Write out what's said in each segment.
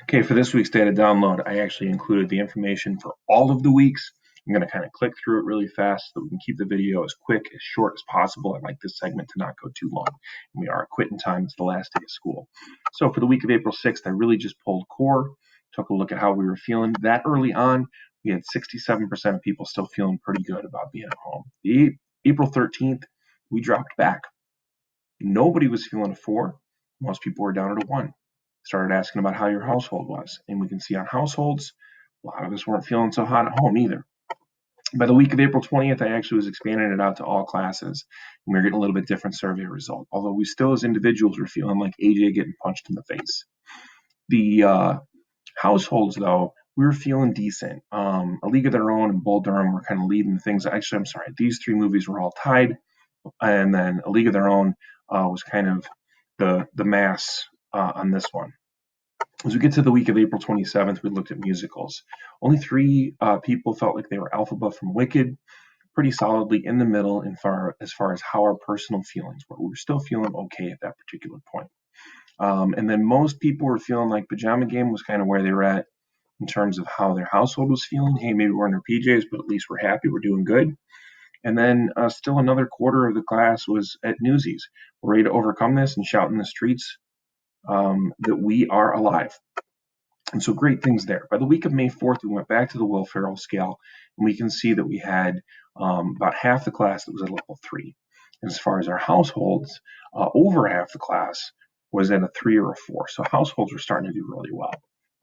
Okay, for this week's data download, I actually included the information for all of the weeks. I'm going to kind of click through it really fast so that we can keep the video as quick, as short as possible. I'd like this segment to not go too long. We are at quitting time. It's the last day of school. So for the week of April 6th, I really just pulled core, took a look at how we were feeling. That early on, we had 67% of people still feeling pretty good about being at home. April 13th, we dropped back. Nobody was feeling a 4. Most people were down at a 1. Started asking about how your household was. And we can see on households, a lot of us weren't feeling so hot at home either. By the week of April 20th, I actually was expanding it out to all classes. And we were getting a little bit different survey result. Although we still, as individuals, were feeling like AJ getting punched in the face. The households, though, we were feeling decent. A League of Their Own and Bull Durham were kind of leading things. Actually, I'm sorry. These 3 movies were all tied. And then A League of Their Own was kind of the mass on this one. As we get to the week of April 27th, we looked at musicals. Only 3 people felt like they were Elphaba from Wicked, pretty solidly in the middle as far as how our personal feelings were. We were still feeling okay at that particular point. And then most people were feeling like Pajama Game was kind of where they were at in terms of how their household was feeling. Hey, maybe we're in our PJs, but at least we're happy, we're doing good. And then still another quarter of the class was at Newsies. We're ready to overcome this and shout in the streets that we are alive. And so great things there. By the week of May 4th, we went back to the Will Ferrell scale, and we can see that we had about half the class that was at level 3. And as far as our households, over half the class was at a 3 or a 4. So households were starting to do really well.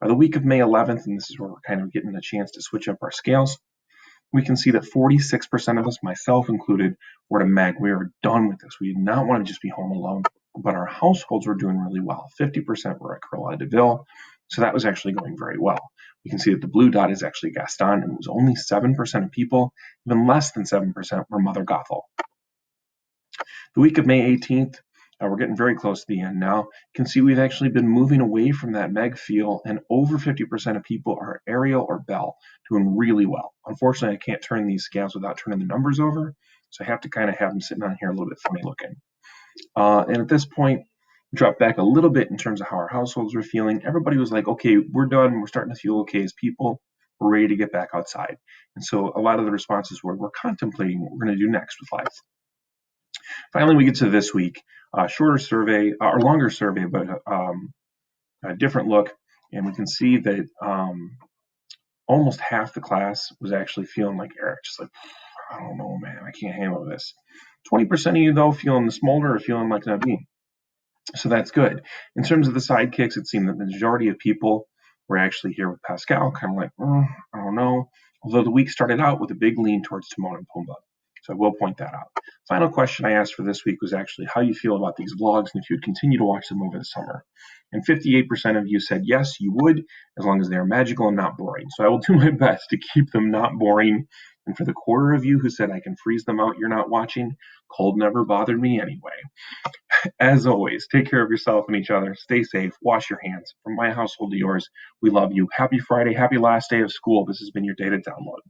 By the week of May 11th, and this is where we're kind of getting a chance to switch up our scales, we can see that 46% of us, myself included, were at a MEG. We were done with this. We did not want to just be home alone, but our households were doing really well. 50% were at Carlotta DeVille, so that was actually going very well. We can see that the blue dot is actually Gaston, and it was only 7% of people, even less than 7% were Mother Gothel. The week of May 18th, we're getting very close to the end now. You can see we've actually been moving away from that MEG feel, and over 50% of people are Ariel or Bell, doing really well. Unfortunately, I can't turn these scales without turning the numbers over, so I have to kind of have them sitting on here a little bit funny looking. And at this point, we dropped back a little bit in terms of how our households were feeling. Everybody was like, okay, we're done. We're starting to feel okay as people. We're ready to get back outside. And so a lot of the responses were, we're contemplating what we're going to do next with life. Finally, we get to this week, shorter survey, or longer survey, but a different look. And we can see that almost half the class was actually feeling like Eric, just like, I don't know, man, I can't handle this. 20% of you, though, feeling the smolder or feeling like Naveen. So that's good. In terms of the sidekicks, it seemed that the majority of people were actually here with Pascal, kind of like, I don't know. Although the week started out with a big lean towards Timon and Pumbaa. So I will point that out. Final question I asked for this week was actually how you feel about these vlogs and if you'd continue to watch them over the summer. And 58% of you said yes, you would, as long as they're magical and not boring. So I will do my best to keep them not boring. And for the quarter of you who said I can freeze them out, you're not watching, cold never bothered me anyway. As always, take care of yourself and each other. Stay safe. Wash your hands. From my household to yours, we love you. Happy Friday. Happy last day of school. This has been your data download.